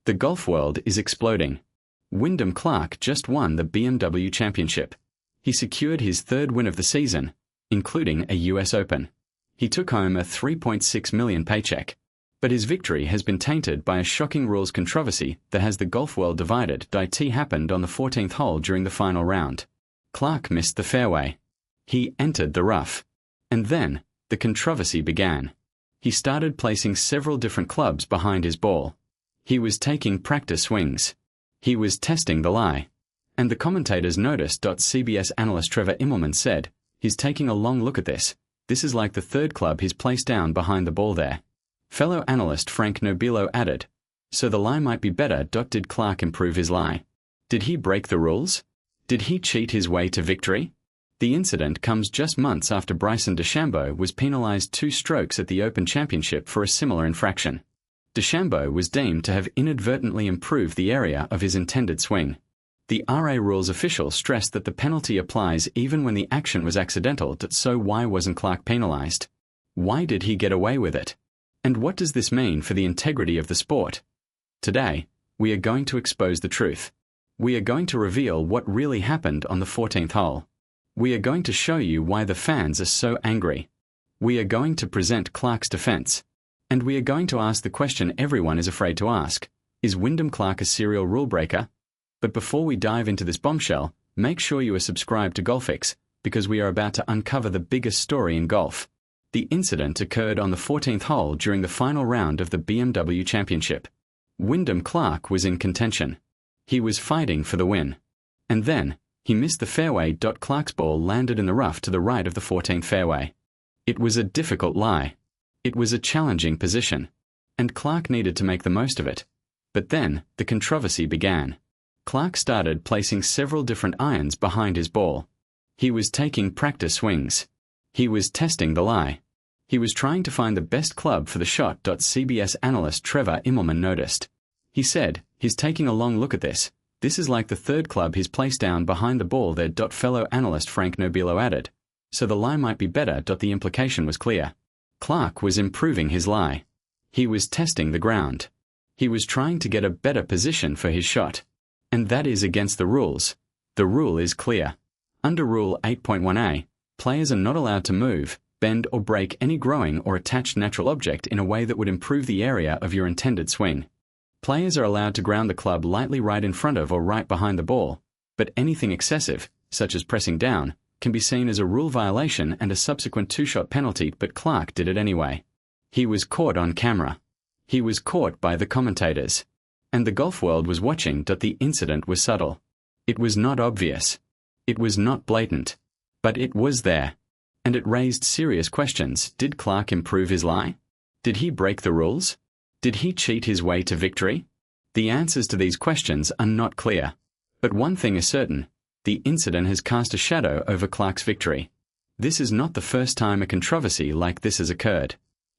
The golf world is exploding. Wyndham Clark just won the BMW Championship. He secured his third win of the season, including a US Open. He took home a $3.6 million paycheck. But his victory has been tainted by a shocking rules controversy that has the golf world divided. It happened on the 14th hole during the final round. Clark missed the fairway. He entered the rough. And then, the controversy began. He started placing several different clubs behind his ball. He was taking practice swings. He was testing the lie. And the commentators noticed. CBS analyst Trevor Immelman said, "He's taking a long look at this. This is like the third club he's placed down behind the ball there." Fellow analyst Frank Nobilo added, "So the lie might be better. Did Clark improve his lie? Did he break the rules? Did he cheat his way to victory?" The incident comes just months after Bryson DeChambeau was penalized 2 strokes at the Open Championship for a similar infraction. DeChambeau was deemed to have inadvertently improved the area of his intended swing. The RA rules official stressed that the penalty applies even when the action was accidental. So why wasn't Clark penalized? Why did he get away with it? And what does this mean for the integrity of the sport? Today, we are going to expose the truth. We are going to reveal what really happened on the 14th hole. We are going to show you why the fans are so angry. We are going to present Clark's defense. And we are going to ask the question everyone is afraid to ask: is Wyndham Clark a serial rule breaker? But before we dive into this bombshell, make sure you are subscribed to Golfix, because we are about to uncover the biggest story in golf. The incident occurred on the 14th hole during the final round of the BMW Championship. Wyndham Clark was in contention. He was fighting for the win. And then, he missed the fairway. Clark's ball landed in the rough to the right of the 14th fairway. It was a difficult lie. It was a challenging position. And Clark needed to make the most of it. But then, the controversy began. Clark started placing several different irons behind his ball. He was taking practice swings. He was testing the lie. He was trying to find the best club for the shot. CBS analyst Trevor Immelman noticed. He said, "He's taking a long look at this. This is like the third club he's placed down behind the ball there." Fellow analyst Frank Nobilo added, "So the lie might be better." The implication was clear. Clark was improving his lie. He was testing the ground. He was trying to get a better position for his shot. And that is against the rules. The rule is clear. Under Rule 8.1a, players are not allowed to move, bend or break any growing or attached natural object in a way that would improve the area of your intended swing. Players are allowed to ground the club lightly right in front of or right behind the ball, but anything excessive, such as pressing down, can be seen as a rule violation and a subsequent 2-shot penalty. But Clark did it anyway. He was caught on camera. He was caught by the commentators. And the golf world was watching. The incident was subtle. It was not obvious. It was not blatant. But it was there. And it raised serious questions. Did Clark improve his lie? Did he break the rules? Did he cheat his way to victory? The answers to these questions are not clear. But one thing is certain. The incident has cast a shadow over Clark's victory. This is not the first time a controversy like this has occurred.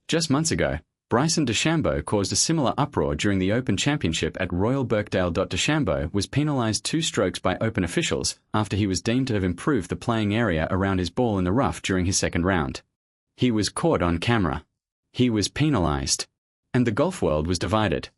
Just months ago, Bryson DeChambeau caused a similar uproar during the Open Championship at Royal Birkdale. DeChambeau was penalized 2 strokes by Open officials after he was deemed to have improved the playing area around his ball in the rough during his second round. He was caught on camera. He was penalized. And the golf world was divided.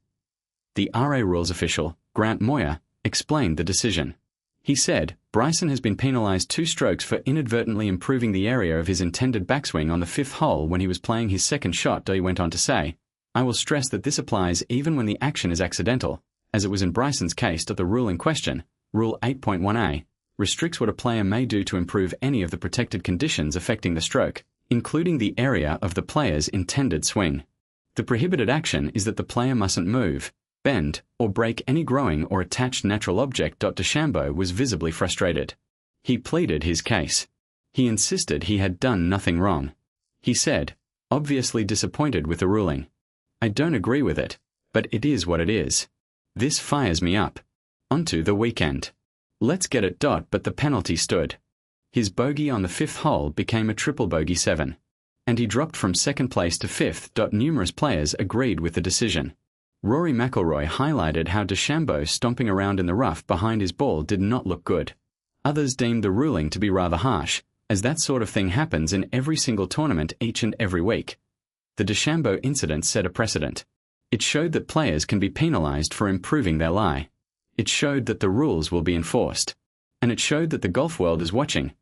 The RA rules official, Grant Moyer, explained the decision. He said, "Bryson has been penalized 2 strokes for inadvertently improving the area of his intended backswing on the 5th hole when he was playing his second shot." He went on to say, "I will stress that this applies even when the action is accidental, as it was in Bryson's case. The rule in question, Rule 8.1a, restricts what a player may do to improve any of the protected conditions affecting the stroke, including the area of the player's intended swing. The prohibited action is that the player mustn't move, bend, or break any growing or attached natural object." DeChambeau was visibly frustrated. He pleaded his case. He insisted he had done nothing wrong. He said, obviously disappointed with the ruling, "I don't agree with it, but it is what it is. This fires me up. Onto the weekend. Let's get it." But the penalty stood. His bogey on the 5th hole became a triple bogey 7. And he dropped from 2nd place to 5th. Numerous players agreed with the decision. Rory McIlroy highlighted how DeChambeau stomping around in the rough behind his ball did not look good. Others deemed the ruling to be rather harsh, as that sort of thing happens in every single tournament each and every week. The DeChambeau incident set a precedent. It showed that players can be penalized for improving their lie. It showed that the rules will be enforced. And it showed that the golf world is watching.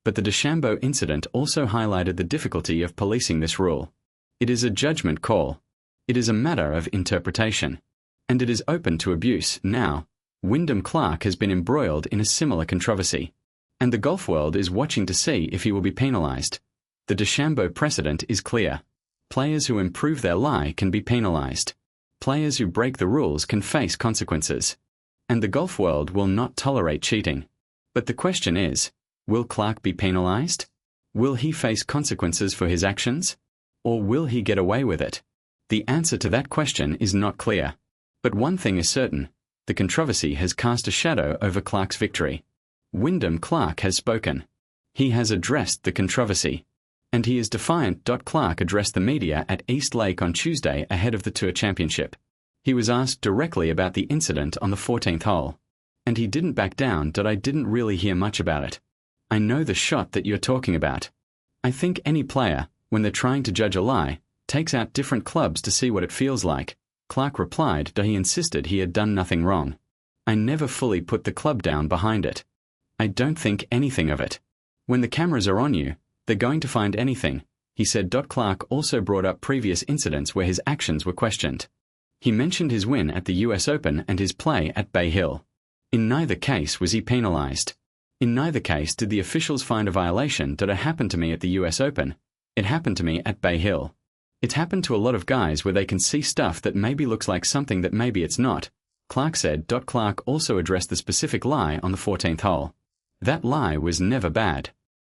But the DeChambeau incident also highlighted the difficulty of policing this rule. It is a judgment call. It is a matter of interpretation. And it is open to abuse. Now, Wyndham Clark has been embroiled in a similar controversy. And the golf world is watching to see if he will be penalized. The DeChambeau precedent is clear. Players who improve their lie can be penalized. Players who break the rules can face consequences. And the golf world will not tolerate cheating. But the question is, will Clark be penalized? Will he face consequences for his actions? Or will he get away with it? The answer to that question is not clear. But one thing is certain, the controversy has cast a shadow over Clark's victory. Wyndham Clark has spoken. He has addressed the controversy. And he is defiant. Clark addressed the media at East Lake on Tuesday ahead of the Tour Championship. He was asked directly about the incident on the 14th hole. And he didn't back down. I didn't really hear much about it. I know the shot that you're talking about. I think any player, when they're trying to judge a lie, takes out different clubs to see what it feels like. Clark replied. He insisted he had done nothing wrong. I never fully put the club down behind it. I don't think anything of it. When the cameras are on you, they're going to find anything, he said. Clark also brought up previous incidents where his actions were questioned. He mentioned his win at the US Open and his play at Bay Hill. In neither case was he penalized. In neither case did the officials find a violation. It happened to me at the US Open. It happened to me at Bay Hill. It happened to a lot of guys where they can see stuff that maybe looks like something that maybe it's not, Clark said. Clark also addressed the specific lie on the 14th hole. That lie was never bad.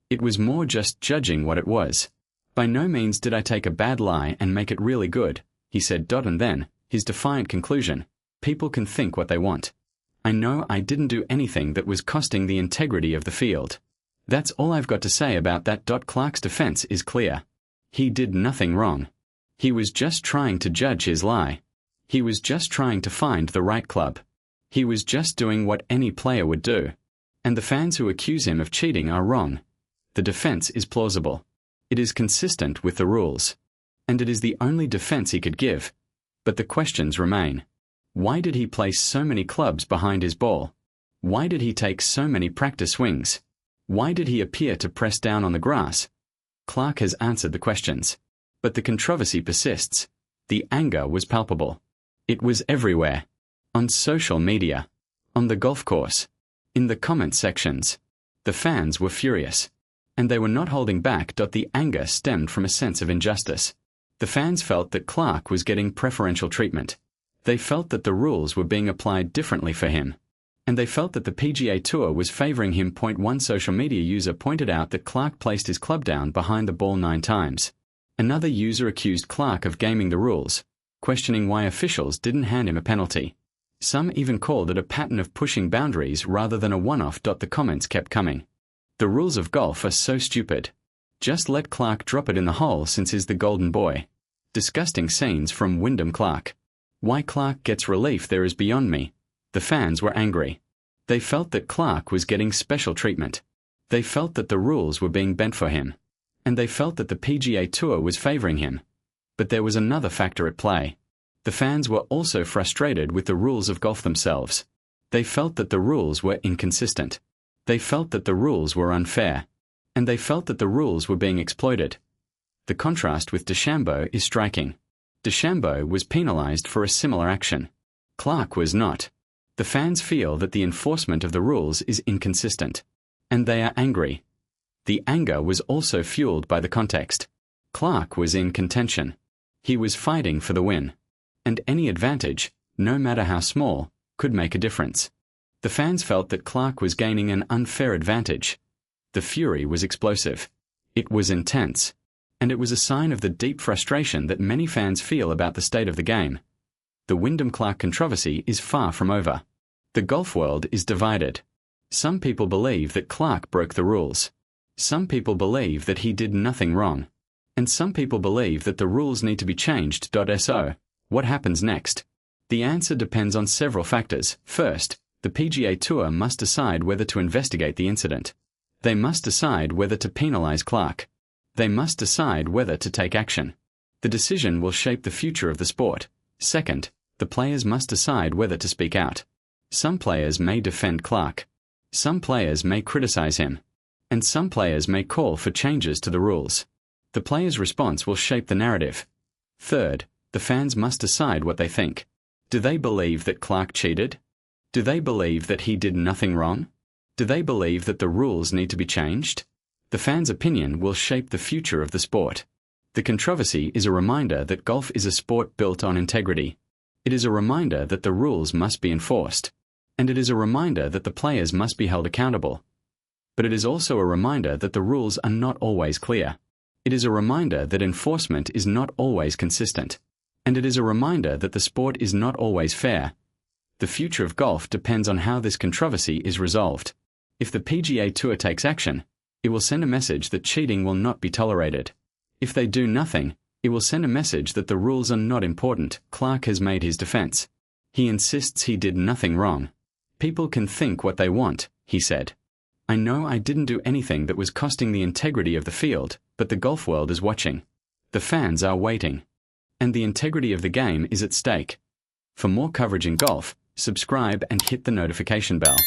It was more just judging what it was. By no means did I take a bad lie and make it really good, he said. And then, his defiant conclusion, people can think what they want. I know I didn't do anything that was costing the integrity of the field. That's all I've got to say about that. Clark's defense is clear. He did nothing wrong. He was just trying to judge his lie. He was just trying to find the right club. He was just doing what any player would do. And the fans who accuse him of cheating are wrong. The defense is plausible. It is consistent with the rules. And it is the only defense he could give. But the questions remain. Why did he place so many clubs behind his ball? Why did he take so many practice swings? Why did he appear to press down on the grass? Clark has answered the questions. But the controversy persists. The anger was palpable. It was everywhere. On social media. On the golf course. In the comment sections. The fans were furious. And they were not holding back. The anger stemmed from a sense of injustice. The fans felt that Clark was getting preferential treatment. They felt that the rules were being applied differently for him. And they felt that the PGA Tour was favoring him. One social media user pointed out that Clark placed his club down behind the ball 9 times. Another user accused Clark of gaming the rules, questioning why officials didn't hand him a penalty. Some even called it a pattern of pushing boundaries rather than a one-off. The comments kept coming. The rules of golf are so stupid. Just let Clark drop it in the hole since he's the golden boy. Disgusting scenes from Wyndham Clark. Why Clark gets relief there is beyond me. The fans were angry. They felt that Clark was getting special treatment. They felt that the rules were being bent for him. And they felt that the PGA Tour was favoring him. But there was another factor at play. The fans were also frustrated with the rules of golf themselves. They felt that the rules were inconsistent. They felt that the rules were unfair. And they felt that the rules were being exploited. The contrast with DeChambeau is striking. DeChambeau was penalized for a similar action. Clark was not. The fans feel that the enforcement of the rules is inconsistent. And they are angry. The anger was also fueled by the context. Clark was in contention. He was fighting for the win. And any advantage, no matter how small, could make a difference. The fans felt that Clark was gaining an unfair advantage. The fury was explosive. It was intense. And it was a sign of the deep frustration that many fans feel about the state of the game. The Wyndham Clark controversy is far from over. The golf world is divided. Some people believe that Clark broke the rules. Some people believe that he did nothing wrong. And some people believe that the rules need to be changed. So, what happens next? The answer depends on several factors. First, the PGA Tour must decide whether to investigate the incident. They must decide whether to penalize Clark. They must decide whether to take action. The decision will shape the future of the sport. Second, the players must decide whether to speak out. Some players may defend Clark. Some players may criticize him. And some players may call for changes to the rules. The players' response will shape the narrative. Third, the fans must decide what they think. Do they believe that Clark cheated? Do they believe that he did nothing wrong? Do they believe that the rules need to be changed? The fans' opinion will shape the future of the sport. The controversy is a reminder that golf is a sport built on integrity. It is a reminder that the rules must be enforced. And it is a reminder that the players must be held accountable. But it is also a reminder that the rules are not always clear. It is a reminder that enforcement is not always consistent. And it is a reminder that the sport is not always fair. The future of golf depends on how this controversy is resolved. If the PGA Tour takes action, it will send a message that cheating will not be tolerated. If they do nothing, it will send a message that the rules are not important. Clark has made his defense. He insists he did nothing wrong. People can think what they want, he said. I know I didn't do anything that was costing the integrity of the field, but the golf world is watching. The fans are waiting. And the integrity of the game is at stake. For more coverage in golf, subscribe and hit the notification bell.